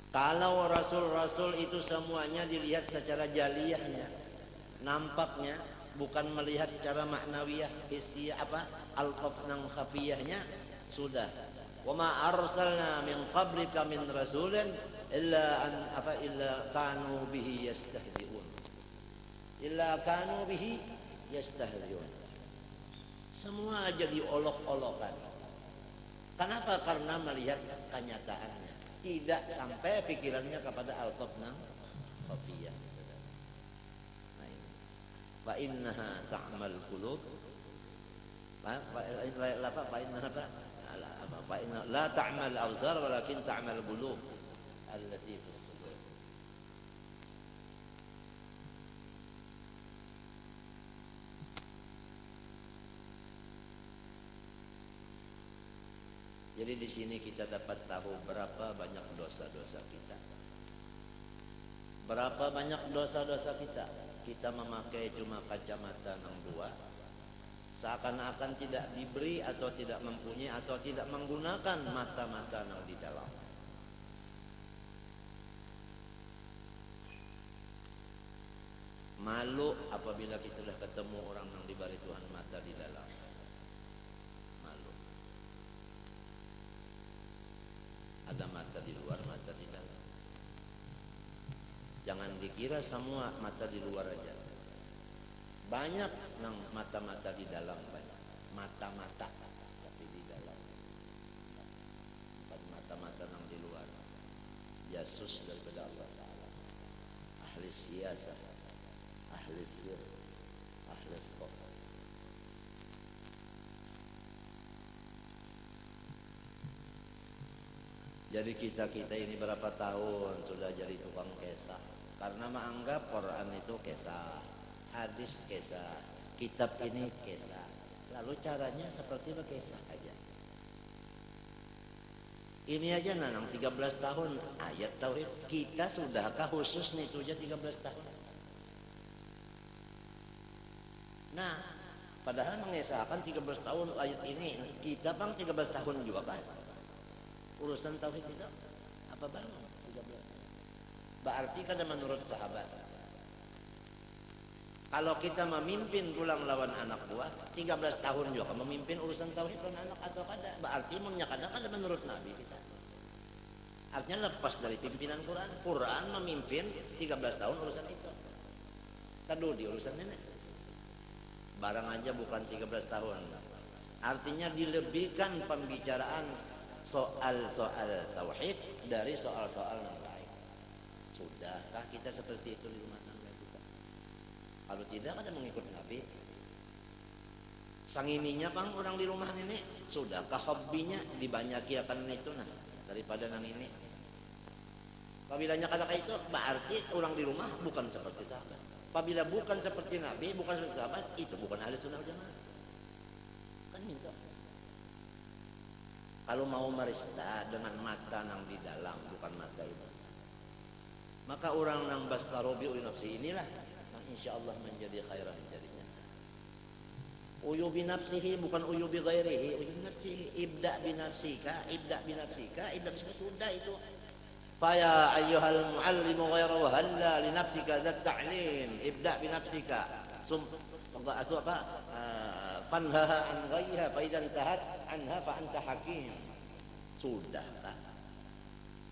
Kalau rasul-rasul itu semuanya dilihat secara jaliyahnya, nampaknya, bukan melihat cara maknawiyah, isi apa al-khafnang khafiyahnya, sudah. Wa ma arsalna min qablika min rasulin illa kanu bihi yastahzi'un. Illa kanu bihi yastahzi'un. Semua jadi olok-olokan. Kenapa? Karena melihat kenyataannya, tidak sampai pikirannya kepada al-khafnang khafiyah. Fa innaha ta'mal qulub fa inna la ta'mal absar walakin ta'mal qulub allati fis sudur. Jadi di sini kita dapat tahu berapa banyak dosa-dosa kita. Berapa banyak dosa-dosa kita. Kita memakai cuma kacamata yang dua, seakan-akan tidak diberi atau tidak mempunyai atau tidak menggunakan mata-mata yang di dalam. Malu apabila kita sudah ketemu orang yang diberi Tuhan mata di dalam. Malu. Ada mata di luar, mata di dalam. Jangan dikira semua mata di luar aja. Banyak yang mata-mata di dalam, banyak. Mata-mata tapi di dalam. Bukan mata-mata yang di luar. Jasus daripada Allah Ta'ala. Ahli siasah, ahli sir, ahli sof. Jadi kita ini berapa tahun sudah jadi tukang kesah, karena menganggap Quran itu kesah, hadis kesah, kitab ini kesah. Lalu caranya seperti berkesah aja. Ini aja nanang 13 tahun ayat tauhid, kita sudahkah khusus nih itu aja 13 tahun. Nah, padahal mengesahkan 13 tahun ayat ini, kita bang 13 tahun juga kan. Urusan tauhid itu apa baru 13. Berarti kan menurut sahabat, kalau kita memimpin pulang lawan anak buah 13 tahun juga memimpin urusan tauhid lawan anak atau kada, berarti menyakada kada menurut Nabi kita. Artinya lepas dari pimpinan Quran. Quran memimpin 13 tahun urusan itu. Tadu di urusan nenek. Barang aja bukan 13 tahun. Artinya dilebihkan pembicaraan soal-soal tauhid dari soal-soal yang lain. Sudahkah kita seperti itu di rumah tangga kita? Kalau tidak, ada mengikut Nabi. Sangininya bang orang di rumah ini, sudahkah hobinya dibanyaki akan itu nah daripada nang ini? Apabila kata itu, berarti orang di rumah bukan seperti sahabat. Apabila bukan seperti Nabi, bukan seperti sahabat, itu bukan ahli sunnah jamaah. Kan minta. Kalau mau merista dengan mata nang di dalam, bukan mata itu, maka orang nang basarobi nafsi inilah yang insya Allah menjadi khairan jadinya. Uyubi nafsihi bukan uyubi ghairihi, uyubi nafsihi. Ibda binafsika, ibda binafsika, ibda binafsika, sudah itu. Faya ayyuhal muallimu ghairu halla li nafsika dzat ta'lim, ibda binafsika. Fanha an ghayha fa idzan tahat anha fa anta hakim. Sudah kan?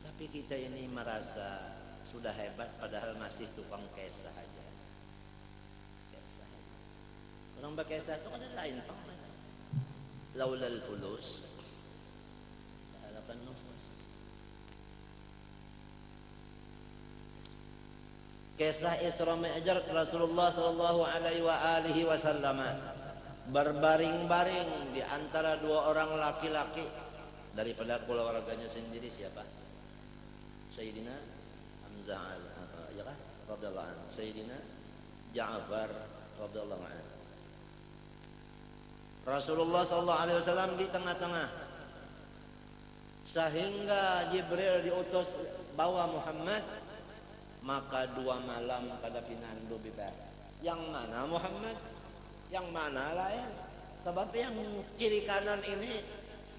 Tapi kita ini merasa sudah hebat padahal masih tukang kesah aja. Kesah. Orang berkesah itu ada lain pak. Laulal fulus halapan nufus. Kisah Isra Mi'raj Rasulullah sallallahu alaihi wasallam berbaring-baring di antara dua orang laki-laki daripada keluarganya sendiri. Siapa? Sayyidina Hamzah ya kan radhiyallahu anhu, Sayyidina Ja'far radhiyallahu anhu. Rasulullah sallallahu alaihi wasallam di tengah-tengah, sehingga Jibril diutus bawa Muhammad. Maka 2 malam pada pinandu bibir. Yang mana Muhammad? Yang mana lain? Sebab yang kiri kanan ini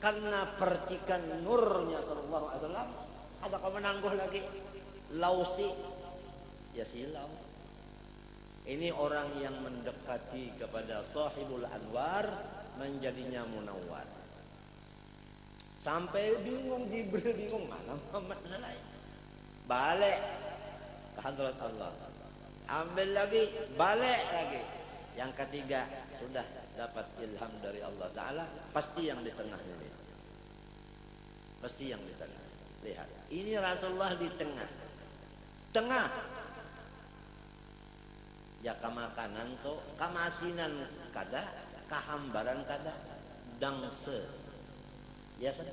karena percikan nurnya sallallahu alaihi wasallam ada kau menangguh lagi. Lausi, ya silau. Ini orang yang mendekati kepada sahibul anwar menjadinya munawwar. Sampai bingung Jibril, bingung mana Muhammad nalai. Balik ke hadrat Allah. Ambil lagi, balik lagi. Yang ketiga sudah dapat ilham dari Allah Ta'ala, pasti yang di tengah ini. Pasti yang di tengah. Lihat, ini Rasulullah di tengah. Tengah. Ya kamakanan to, kamasinan kada, kahambaran kada, dangse. Ya saja.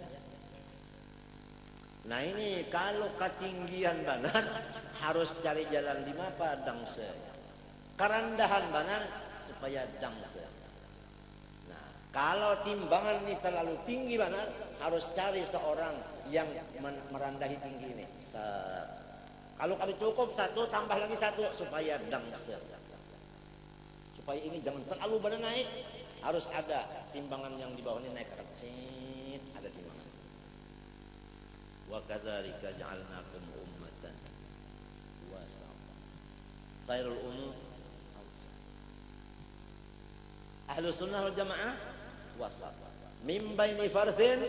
Nah ini kalau ketinggian benar harus cari jalan lima apa dangse. Kerendahan benar supaya dangse. Nah kalau timbangan ini terlalu tinggi benar harus cari seorang yang merendahi tinggi ini. Kalau cukup satu tambah lagi satu supaya dangse. Supaya ini jangan terlalu benar naik, harus ada timbangan yang di bawah ini naik kecil, ada timbangan. Wa kadzalika ja'alnakum ummatan wasata. Khairul umur Ahlus sunnah wal jamaah wasata. Min baini farthin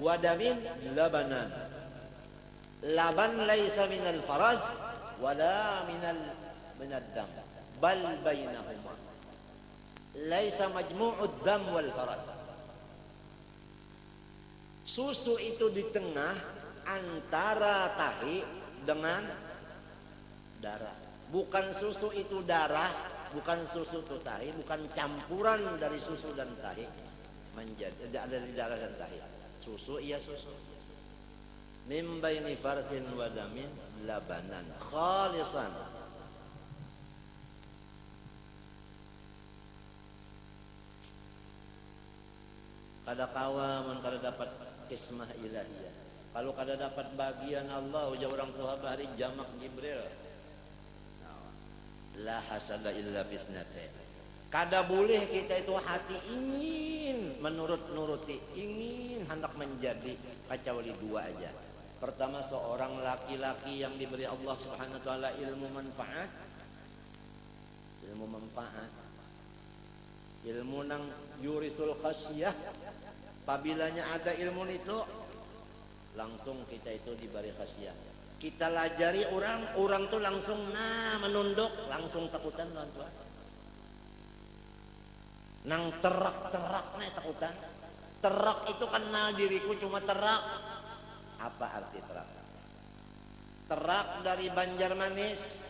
wa damin labanan. Laban laisa minal faraz wala minad dam bal bainahuma. Laisa majmu'ud dam wal faraz. Susu itu di tengah antara tahi dengan darah. Bukan susu itu darah, bukan susu itu tahi, bukan campuran dari susu dan tahi menjadi dari darah dan tahi. Susu iya susu. Min baini farthin wa damin labanan khalisan. Kada kawaman kada dapat kismah ilahiyah. Kalau kada dapat bagian Allah ujar orang tua hari jamak Jibril. La hasada illa fitnate. Kada boleh kita itu hati ingin menuruti, ingin hendak menjadi kecuali dua aja. Pertama seorang laki-laki yang diberi Allah Subhanahu wa taala ilmu manfaat. Ilmu manfaat. Ilmu nang yurisul khasyah. Apabila ada ilmu itu langsung kita itu diberi khasyah. Kita lajari orang tuh langsung menunduk, langsung takutan orang tua. Nang terak takutan. Terak itu kenal diriku cuma terak. Apa arti terak? Terak dari Banjarmanis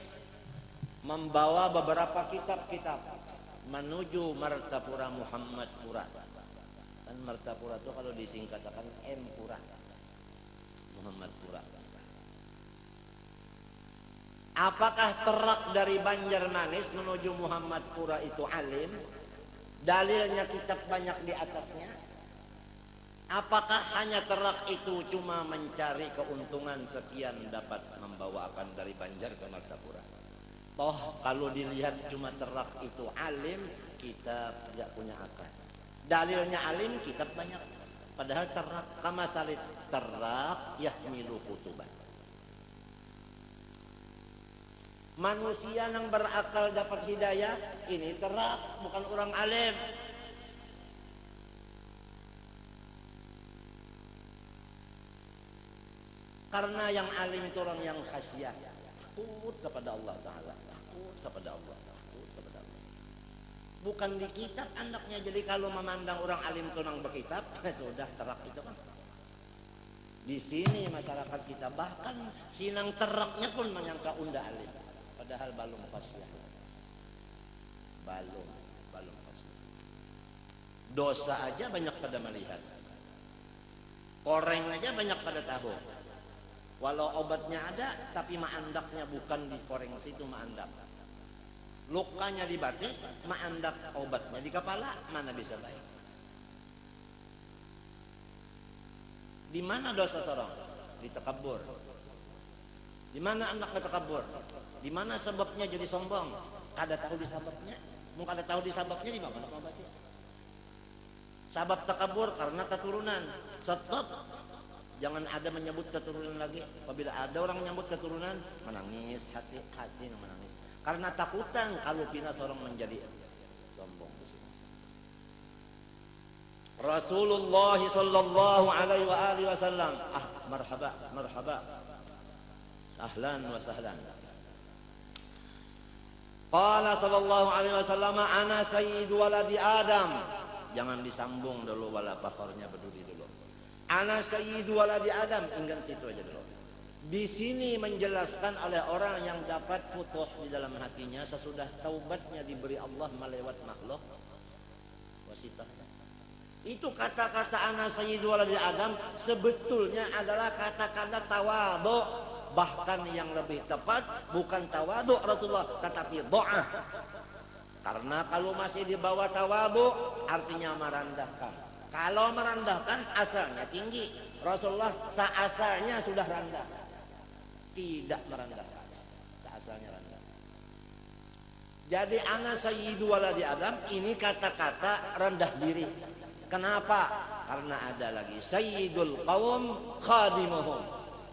membawa beberapa kitab-kitab menuju Martapura Muhammadpura. Kan Martapura itu kalau disingkatakan M-pura. Muhammadpura. Apakah terak dari Banjarmanis menuju Muhammadpura itu alim? Dalilnya kitab banyak di atasnya. Apakah hanya terak itu cuma mencari keuntungan sekian dapat membawakan dari Banjar ke Martapura? Toh kalau dilihat cuma terak itu alim, kita tidak punya akal. Dalilnya alim, kitab banyak. Padahal terak kama salit terak yahmilu kutuban. Manusia yang berakal dapat hidayah, ini terak, bukan orang alim. Karena yang alim itu orang yang khasyah, takut kepada Allah Ta'ala, takut kepada Allah, takut kepada Allah. Bukan di kitab anaknya, jadi kalau memandang orang alim itu nang berkitab, sudah terak itu kan. Di sini masyarakat kita bahkan sinang teraknya pun menyangka unda alim. Padahal balum khasyah. Balum khasyah. Dosa aja banyak pada melihat. Koreng aja banyak pada tahu. Walau obatnya ada, tapi maandaknya bukan di koreng situ maandak. Lukanya di batis, maandak obatnya di kepala, mana bisa baik? Di mana dosa seorang? Di takabur. Di mana anak takabur? Di mana sebabnya jadi sombong? Kada tahu di sebabnya. Mau kada tahu di sebabnya di mana obatnya? Sabab takabur karena keturunan. Stop. Jangan ada menyebut keturunan lagi. Apabila ada orang menyebut keturunan, menangis, hati menangis. Karena takutan kalau pindah seorang menjadi sombong. Rasulullah sallallahu alaihi wasallam, marhaba, ahlan wa sahlan. Qala sallallahu alaihi wasallam, ana sayyidu waladi Adam. Jangan disambung dulu wala fakharnya, berdiri dulu. Ana sayyidu waladi Adam, ingat situ aja dulu. Di sini menjelaskan oleh orang yang dapat futuh di dalam hatinya sesudah taubatnya diberi Allah melewat makhluk wasitah. Itu kata-kata ana sayyidu waladi Adam sebetulnya adalah kata-kata tawadhu, bahkan yang lebih tepat bukan tawadhu Rasulullah tetapi doa. Karena kalau masih di bawah tawadhu artinya merendahkan. Kalau merendahkan asalnya tinggi. Rasulullah seasalnya sudah rendah. Tidak merendahkan. Seasalnya rendah. Jadi ana sayyidu waladi Adam ini kata-kata rendah diri. Kenapa? Karena ada lagi sayyidul qaum khadimuhum.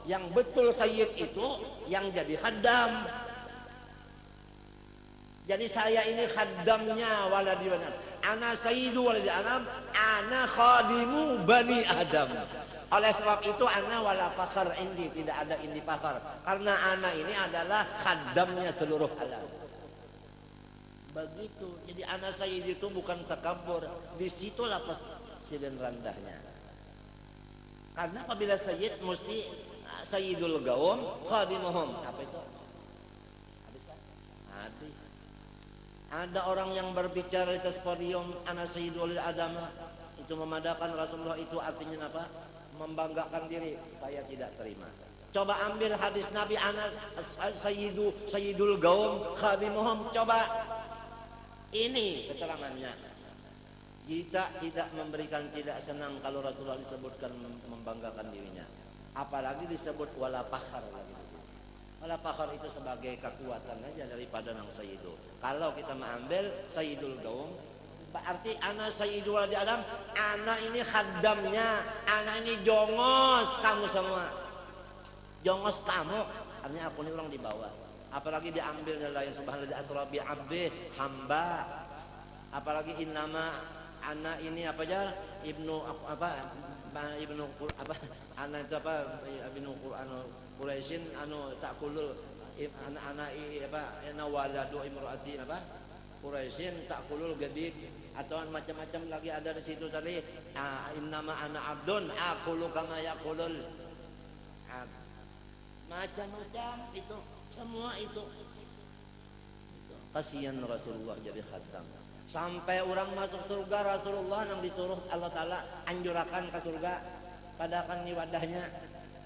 Yang betul sayyid itu yang jadi khaddam. Jadi saya ini khaddamnya waladi Adam. Ana sayyidu waladi Adam, ana khadimu bani Adam. Oleh sebab itu ana wala fakhar indi, tidak ada indi fakhar. Karena ana ini adalah khaddamnya seluruh alam. Begitu. Jadi ana sayyid itu bukan takabur. Disitulah presiden rendahnya. Karena apabila sayyid mesti sayyidul gaum khadimuhum. Apa itu? Habis kan? Habis. Ada orang yang berbicara di atas podium ana sayyidul adam itu memadakan Rasulullah, itu artinya apa? Membanggakan diri. Saya tidak terima. Coba ambil hadis Nabi ana sayyidul gaum khadimuhum, coba. Ini keterangannya. Kita tidak memberikan tidak senang kalau Rasulullah disebutkan membanggakan dirinya. Apalagi disebut wala fakhar lagi. Wala fakhar itu sebagai kekuatan aja daripada nang sayyidu. Kalau kita mengambil sayyidul gaum, berarti ana sayyidu waladi Adam, ana ini khaddamnya, ana ini jongos kamu semua. Jongos kamu, artinya aku ini orang di bawah. Apalagi diambil dari subhanallah asra bi abdi, hamba. Apalagi innama ana ini apa aja ibnu apa ana itu apa ibnu Quraisyin anu takulul anak apa ana waladu imraati apa Quraisyin takulul gadid, atau macam-macam lagi ada di situ tadi. Innama ana abdun aqulu kama yaqulul abd. Macam-macam itu semua itu. Kasihan Rasulullah jadi khatam. Sampai orang masuk surga Rasulullah yang disuruh Allah Ta'ala anjurakan ke surga. Padakan ni wadahnya.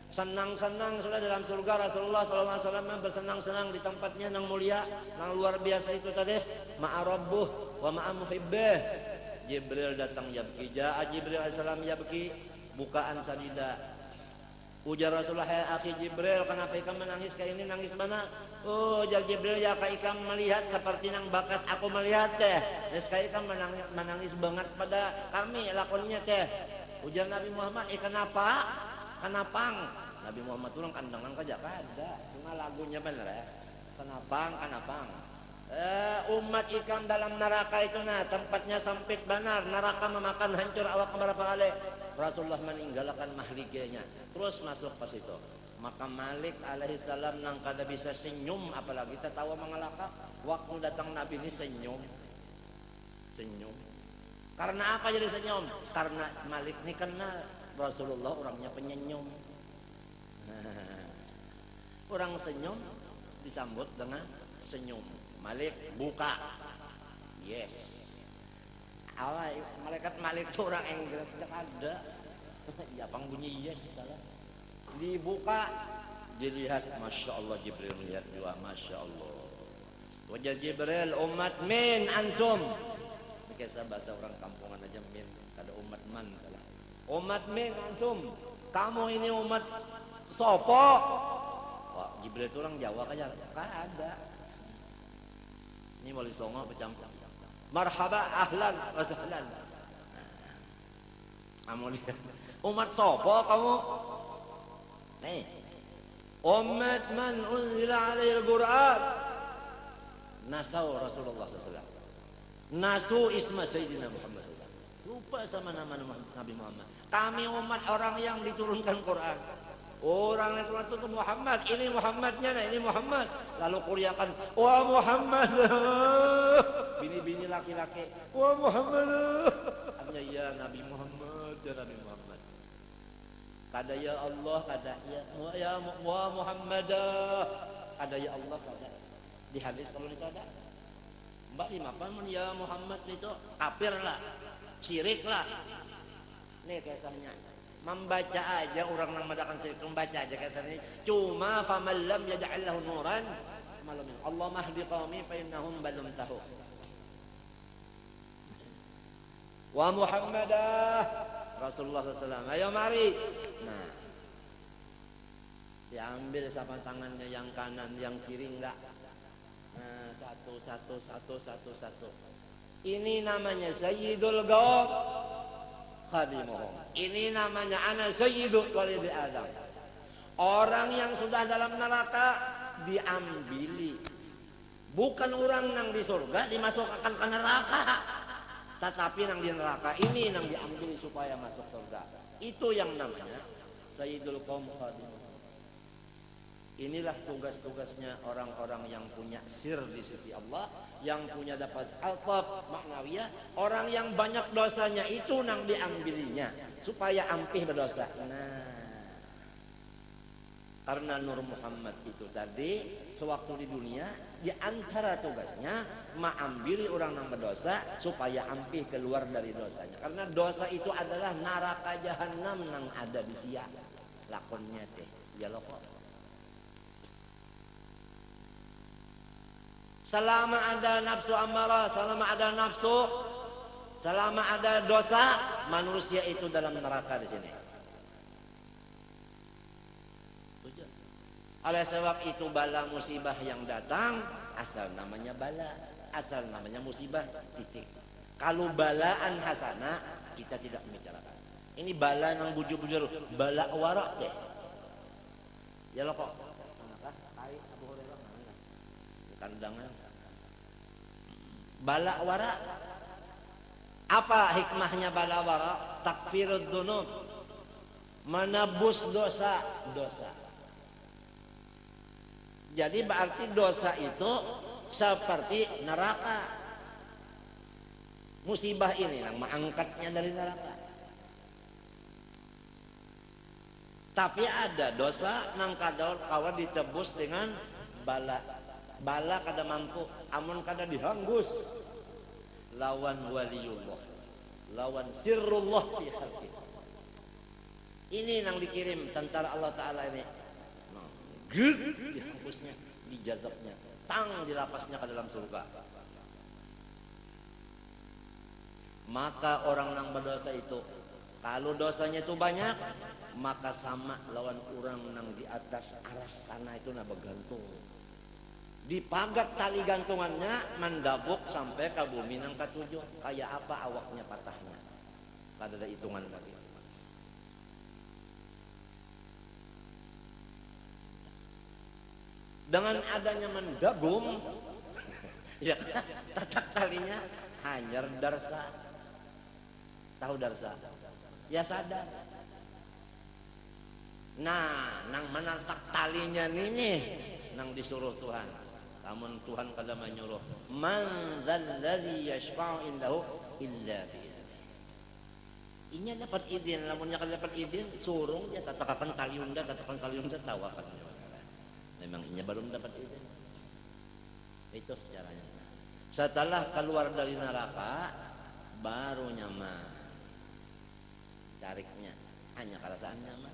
Senang-senang sudah dalam surga Rasulullah SAW bersenang-senang di tempatnya yang mulia, yang luar biasa itu tadi. Ma'arabbuh wa ma'amuhibbih. Jibril datang yabki. Ja'a Jibril AS yabki. Bukaan sadida. Ujar Rasulullah, "Hai akhi Jibril, kenapa ikam menangis kayak ini? Nangis mana?" "Oh, ujar Jibril, ya kak ikam melihat seperti nang bakas aku melihat teh. Terus kak ikam menangis banget pada kami lakonnya teh." Ujar Nabi Muhammad, kenapa? Kenapang? Nabi Muhammad turun kandangan kaja kada. Cuma lagunya bener ya. Kenapang. Umat ikam dalam neraka itu nah tempatnya sempit benar. Neraka memakan hancur awak berapa kali. Rasulullah meninggalkan mahliganya, terus masuk ke situ. Maka Malik alaihissalam nang kada bisa senyum, apalagi tertawa mengelakak. Waktu datang Nabi ini senyum. Karena apa jadi senyum? Karena Malik ini kenal Rasulullah orangnya penyenyum. Orang senyum disambut dengan senyum. Malik buka. Yes. Awal malaikat Malik itu orang Inggris tidak ada. Ya pang bunyi yes salah. Dibuka, dilihat, masya Allah Jibril melihat juga, masya Allah. Wajah Jibril, umat min antum. Kisah bahasa orang kampungan aja min, ada umat man salah. Umat min antum. Kamu ini umat sopo. Wah, Jibril itu orang Jawa kan ada. Ini Wali Songo bercampur. Marhaba ahlan wa sahlan. Kamu lihat umat sopo kamu? nih umat man unzila alaihi al-Quran nasau Rasulullah SAW, nasu isma Sayyidina Muhammad, lupa sama nama Nabi Muhammad. Kami umat orang yang diturunkan Quran, orang yang Quran itu Muhammad, ini Muhammadnya, nah ini Muhammad, lalu kuriakan wah Muhammad, bini-bini laki-laki wah Muhammad, artinya ya Nabi Muhammad, ya Nabi Muhammad. Kada ya Allah, kada ya wah Muhammad, kada ya Allah, kada di hadis kalau itu ada mbak dimakan ya Muhammad itu kafir lah, syirik lah. Nih kisahnya membaca aja orang yang madakan syirik, membaca aja kisahnya. Cuma faman lam yaj'al lahu nuran malam Allah mahdi qaumi fa innahum balum tahu wa Muhammadah Rasulullah SAW. Ayo mari. Nah, diambil sama tangannya yang kanan, yang kiri enggak. Nah, satu. Ini namanya Sayyidul Qaum khadimuhum. Ini namanya ana Sayyidul Walidi Adam. Orang yang sudah dalam neraka diambili. Bukan orang yang di surga dimasukkan ke neraka. Tetapi yang di neraka ini yang diambili supaya masuk surga. Itu yang namanya Sayyidul Qaum khadimuhum. Inilah tugas-tugasnya orang-orang yang punya sir di sisi Allah, yang punya dapat alfab maknawiyah. Orang yang banyak dosanya itu nang diambilinya supaya ampih berdosa. Nah, karena Nur Muhammad itu tadi sewaktu di dunia di antara tugasnya mengambil orang yang berdosa supaya ampih keluar dari dosanya. Karena dosa itu adalah neraka jahanam yang ada di sia lakonnya teh. Ya loh kok. Selama ada nafsu amarah, selama ada nafsu, selama ada dosa, manusia itu dalam neraka di sini. Oleh sebab itu bala musibah yang datang asal namanya bala, asal namanya musibah titik. Kalau balaan hasanah kita tidak membicarakan. Ini bala yang bujur-bujur, bala warak deh. Ya lo kok. Kandangan bala wara. Apa hikmahnya bala wara? Takfirud dunub, menebus dosa. Jadi berarti dosa itu seperti neraka. Musibah ini yang mengangkatnya dari neraka. Tapi ada dosa nang kawan ditebus dengan bala. Bala kada mampu, amun kada dihanggus lawan waliullah, lawan sirrullah fi khalqi. Ini yang dikirim tentara Allah Ta'ala ini. Dihangusnya, dijazabnya, tang dilapasnya ke dalam surga. Maka orang yang berdosa itu, kalau dosanya itu banyak, maka sama lawan orang yang di atas aras sana itu na bergantung. Dipagat tali gantungannya mendabuk sampai ke bumi nang ketujuh. Kayak apa awaknya patahnya, kada ada hitungan lagi. Dengan adanya mendabung ya tatak talinya hanyar darsa. Tahu darsa? Ya sadar. Nah, nang menatak talinya nih nang disuruh Tuhan. Namun Tuhan kada menyuruh man dzalladzi yashfa'u indahu illa bi'idznih. Inya dapat izin, lamunnya kada dapat izin surung dia tatakan taliunda tawakan. Memang inya belum dapat izin. Itu caranya. Setelah keluar dari neraka baru nyaman. Tariknya hanya perasaan nyaman.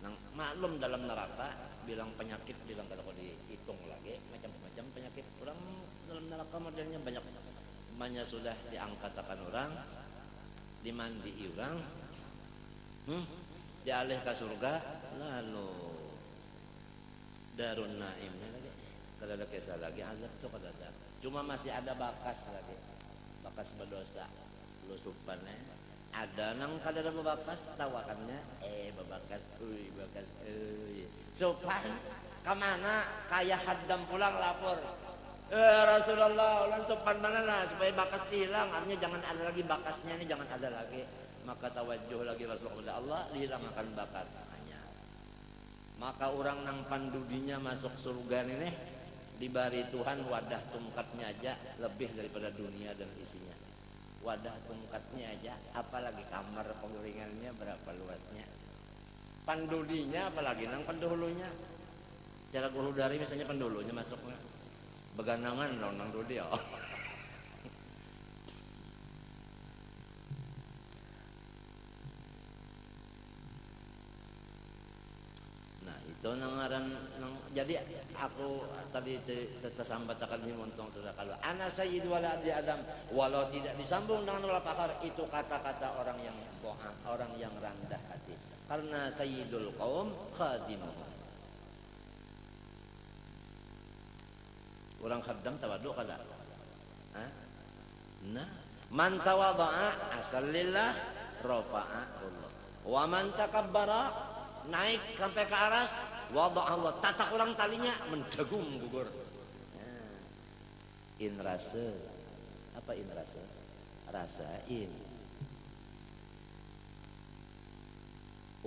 Nang maklum dalam neraka bilang penyakit, bilang kalau dihitung lagi macam-macam penyakit orang dalam neraka modelnya banyak. Banyak sudah diangkatakan orang, dimandi orang, dialih ke surga, lalu darun naimnya lagi, kalau ada kisah lagi azab tuh kada ada. Cuma masih ada bakas lagi, bakas berdosa, lusupannya Ada nang kada ada babakas tawakannya babakas babakas supaya kemana kaya haddam pulang lapor Rasulullah ulang sopan mana lah supaya bakas hilang, artinya jangan ada lagi bakasnya ini, jangan ada lagi. Maka tawajjuh lagi Rasulullah kepada Allah, dihilangkan bakasnya. Maka orang nang pandudinya masuk surga ini diberi Tuhan wadah tungkatnya aja lebih daripada dunia dan isinya. Wadah tungkatnya aja, apalagi kamar penguringannya berapa luasnya. Pandudinya apalagi nang pendahulunya. Cara guru dari misalnya pendahulunya masuknya. Beganangan nang dudi ya. Nah itu nangaran jadi aku tadi tersambatakan ini untung sudah kalau ana sayyid waladi adam walau tidak disambung dengan wala fakar itu kata-kata orang yang bohong, orang yang rendah hati, karena sayyidul qaum khadimuhum. Orang khaddam tawaduk kada? Nah, man tawadha'a asallillah rafa'a Allah. Wa man takabbara naik sampai ke aras wada Allah tatak orang talinya mendagung gugur. Inrase apa inrase? Rasain.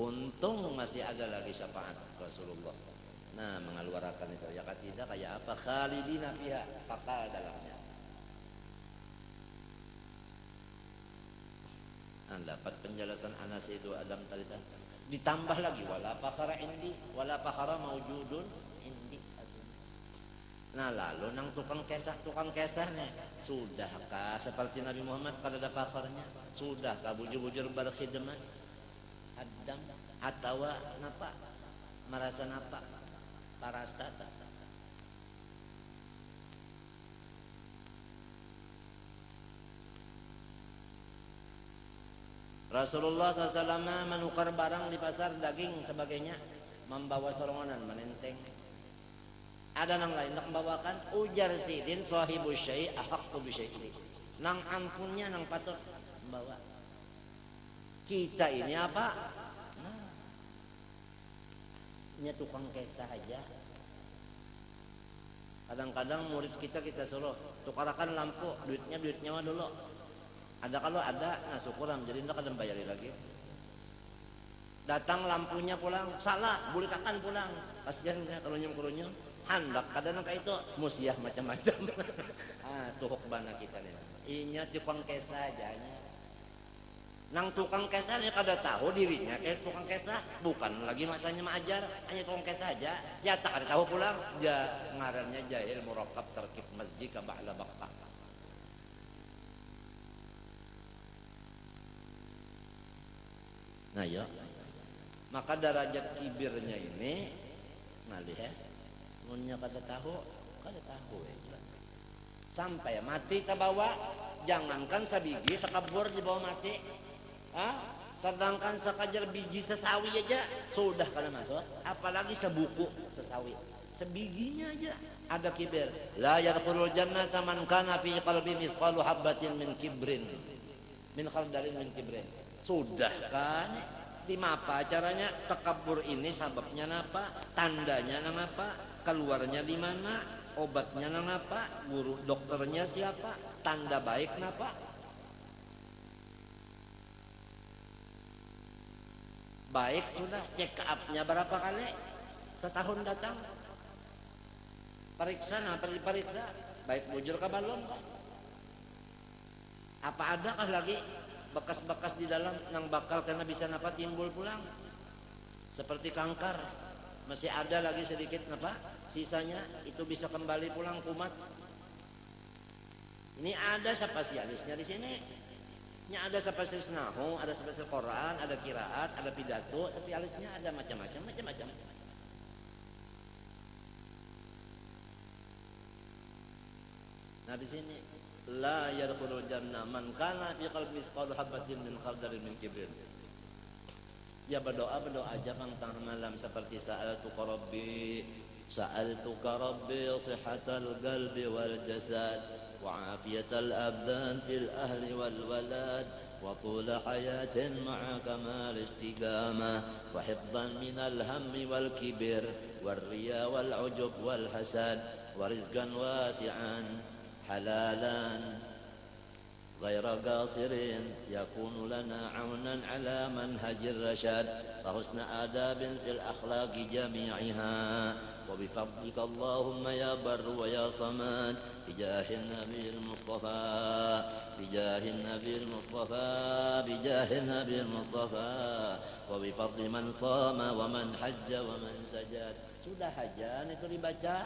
Untung masih ada lagi syafaat Rasulullah. Nah mengeluarkan itu ya tidak kayak apa khalidina fiha kekal dalamnya. Dapat penjelasan Anas itu Adam tadi ditambah lagi wala fakhara indi wala fakhara maujudun indi. Nah lalu nang tukang kesahnya sudahkah seperti Nabi Muhammad kada ada fakharnya? Sudahkah bujur-bujur berkhidmat Adam atau napa merasa napa parastata. Rasulullah SAW menukar barang di pasar daging sebagainya membawa sorongan menenteng. Ada nang lain nak membawakan ujar sidin sahibu syai' ahaqqu bi syai'i. Nang ampunnya nang patut membawa. Kita ini apa? Tukang kesah aja. Kadang-kadang murid kita suruh tukarakan lampu, duitnya mah dulu. Ada kalau ada, nah syukuran jadi ndak kadang bayari lagi. Datang lampunya pulang, salah, bulikakan pulang. Kasihannya kerunyum-kerunyum, handak kadang kayak itu musiah macam-macam. Tuhuk bana kita nih. Inya tukang kesah aja. Nang tukang kesahnya kada tahu dirinya kayak tukang kesah, bukan lagi masanya mengajar, hanya tukang kesah aja. Ya tak ada tahu pulang, dia ngarannya jahil murakkab terkib masjid ka ba'la baqqa. Nah ya, maka derajat kibirnya ini ngalih ya, munnya kada tahu ya. Sampai mati terbawa, jangankan sabigi takabur di bawah mati. Sedangkan sekajar biji sesawi aja sudah kada masuk, apalagi sebuku sesawi sebiginya aja ada kibir. La yadkhulul jannata man kana fi qalbi mithqalu habatin min kibrin min khardalin min kibrin. Sudah kan di apa caranya takabur ini sebabnya napa, tandanya nang apa, keluarnya di mana, obatnya nang apa, guru dokternya siapa, tanda baik napa. Baik sudah check up-nya berapa kali setahun datang periksa periksa baik bujur ke balon apa adakah lagi bekas-bekas di dalam nang bakal karena bisa napa timbul pulang seperti kanker masih ada lagi sedikit napa sisanya itu bisa kembali pulang kumat. Ini ada spesialisnya di sini. Ada spesialis nahu, ada spesialis Quran, ada qiraat, ada pidato, spesialisnya ada macam-macam. Nah di sini la yadkhulul jannah man kana fi qalbi mithqalu habatin min khardalin min kibrin. Ya berdoa aja tengah malam seperti sa'altuka rabbi sihhatal qalbi wal jasad وعافية الأبدان في الأهل والولد وطول حياة مع كمال استقامة وحفظا من الهم والكبر والرياء والعجب والحسد ورزقا واسعا حلالا غير قاصر يكون لنا عونا على منهج الرشاد وحسن آداب في الأخلاق جميعها وبفضلك اللهم يا بر ويا صمد بجاه النبي المصطفى بجاه النبي المصطفى بجاه النبي المصطفى وبفضل من صام ومن حج ومن سجد. Sudah hajan itu dibaca,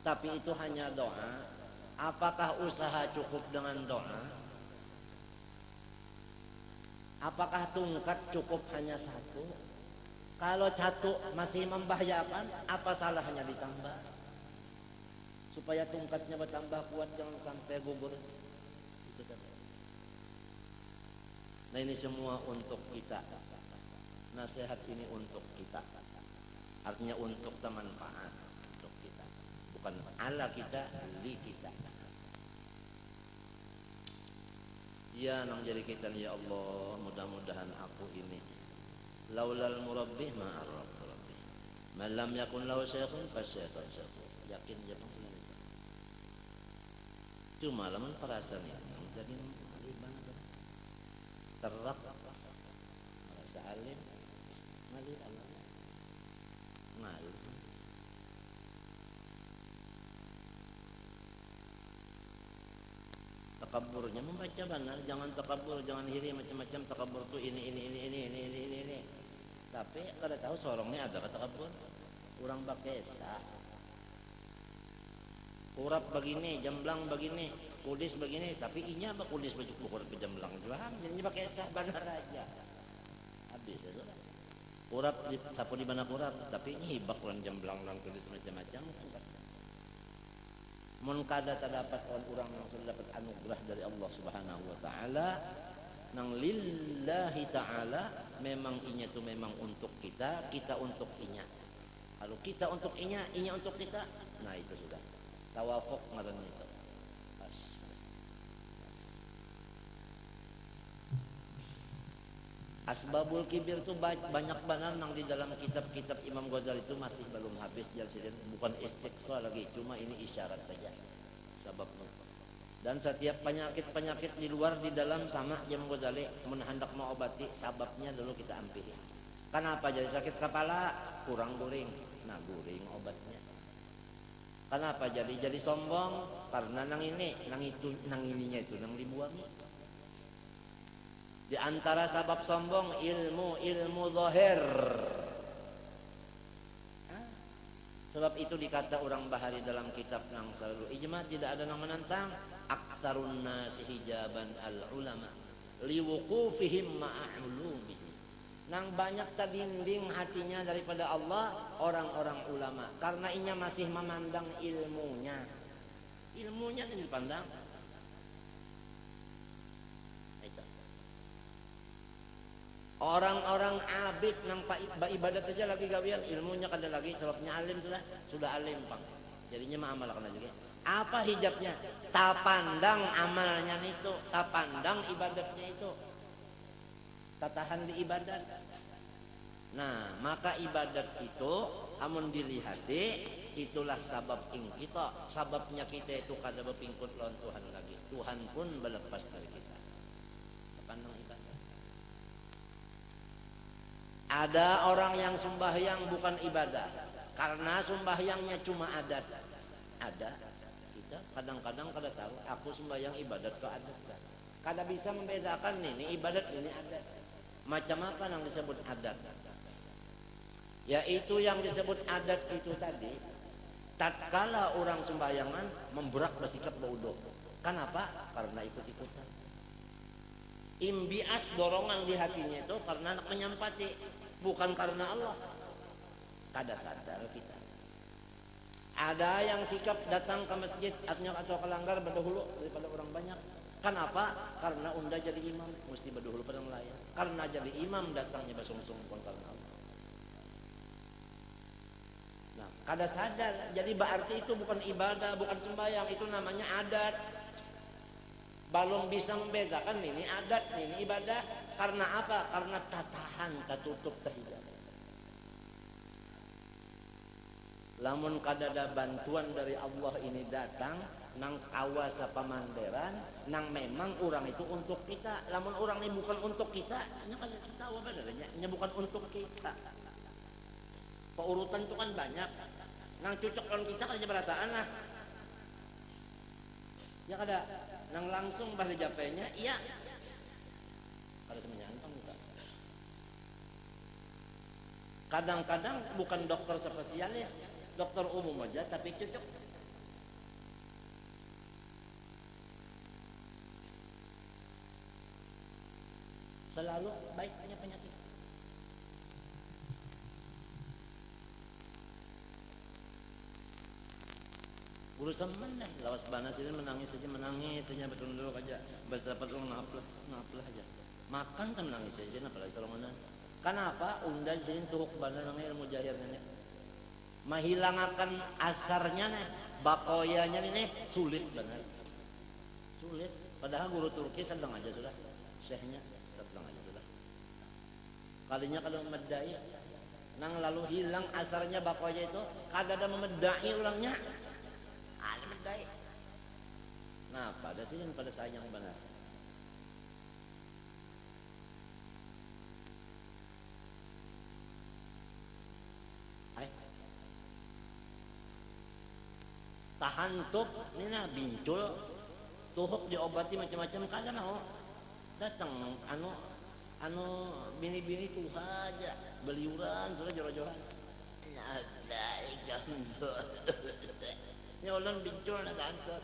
tapi itu hanya doa. Apakah usaha cukup dengan doa? Apakah tungkat cukup hanya satu? Kalau satu masih membahayakan, apa salahnya ditambah? Supaya tungkatnya bertambah kuat, jangan sampai gugur. Itu kan. Nah ini semua untuk kita. Nasihat ini untuk kita. Artinya untuk manfaat untuk kita. Bukan ala kita, li kita. Ya nang jadi kita ya Allah, mudah-mudahan aku ini laulal murabbih ma'arrab rabbi man lam yakun lahu syekhun fasyaitan syekhu. Yakin jangan selalu itu. Cuma lamun perasaan yang jadi alim terak merasa alim malih Allah ngalu. Takaburnya membaca benar, jangan takabur, jangan iri macam-macam. Takabur tuh ini. Tapi kada tahu sorongnya ada kata takabur. Kurang bakesa. Kurap begini, jamblang begini, kudis begini, tapi inya apa kudis bukur ke jamblang juang, jadinya bakesa benar aja. Habis itu. Kurap sapu di mana kurap, tapi ini hibak lan jamblang lan kudis macam-macam. Mun kada terdapat orang yang sudah dapat anugerah dari Allah Subhanahu wa taala nang lillahi taala, memang inya itu memang untuk kita, kita untuk inya. Kalau kita untuk inya, inya untuk kita, nah itu sudah tawafuk ngaran itu. Pas. Asbabul kibir itu banyak banget nang di dalam kitab-kitab Imam Ghazali itu masih belum habis jadi bukan istiqsa lagi, cuma ini isyarat saja sebabnya. Dan setiap penyakit di luar di dalam sama Imam Ghazali hendak mau obati sababnya dulu kita ambil. Kenapa jadi sakit kepala? Kurang guring. Nah, guring obatnya. Kenapa jadi sombong? Karena nang ininya itu nang dibuangi. Di antara sebab sombong ilmu zahir. Sebab itu dikata orang Bahari dalam kitab nang selalu ijma, tidak ada yang menentang aktsarun nasi hijaban al ulama liwuqufihim ma'ulumihim. Nang banyak tadinding hatinya daripada Allah orang-orang ulama karena inya masih memandang ilmunya yang dipandang. Orang-orang abid nang ibadat aja lagi gawian ilmunya kada lagi sebabnya alim sudah alim pang. Jadinya mah amal kana juga. Apa hijabnya? Tapandang amalnya itu, tapandang ibadatnya itu. Tatahan di ibadat. Nah, maka ibadat itu amun dilihati itulah sabab kita. Sababnya kita itu kada bepingkut lawan Tuhan lagi. Tuhan pun berlepas dari kita. Tapandang ibadat. Ada orang yang sembahyang bukan ibadah karena sembahyangnya cuma adat. Ada kita kadang-kadang kada tahu aku sembahyang ibadat ke adat. Kada bisa membedakan ini ibadat ini adat. Macam apa yang disebut adat? Yaitu yang disebut adat itu tadi tatkala orang sembahyangan memberak bersikap berwudu. Kenapa? Karena ikut-ikutan. Imbias dorongan di hatinya itu karena anak menyampati, bukan karena Allah. Kada sadar kita. Ada yang sikap datang ke masjid atau ke langgar berdahulu daripada orang banyak. Kenapa? Karena unda jadi imam mesti berdahulu pada melayang. Karena jadi imam datangnya bersungsung bukan karena Allah. Nah, kada sadar. Jadi berarti itu bukan ibadah, bukan sembahyang, itu namanya adat. Belum bisa membedakan ini adat, ini ibadah. Karena apa? Karena tatahan katutup terhijab. Lamun kadada bantuan dari Allah ini datang nang kawasa pamanderan, nang memang orang itu untuk kita. Lamun orang ini bukan untuk kita, nya kan tahu apa adanya, nya bukan untuk kita. Paurutan itu kan banyak. Nang cocok dengan kita kan berataan lah. Ya kada, nang langsung bahasa Japanya, iya. Kada semenyantang bukan. Kadang-kadang bukan dokter spesialis, dokter umum aja tapi cocok. Selalu baiknya penyakit. Urusan mana? Lawas banas ini menangis saja betul-betul aja. Berdapat orang ngaplah aja. Makan kan menangis saja, apalagi salonganan. Kenapa? Unda sini tuhuk bana nang ilmu jahirnya. Mahilangkan asarnya nih, bakoyanya nih sulit banget. Sulit. Padahal guru Turki sedang aja sudah. Syekhnya sedang aja sudah. Kalinya kalau medai nang lalu hilang asarnya bakoya itu, kadada memedai ulangnya. Ada medai. Nah, pada sini pada sayang benar. Tahantup ini nah bincul tuhuk diobati macam-macam kada mau datang anu bini-bini tuh aja beliuran sudah joro-joran ada ikan ini ulun bincul na kantor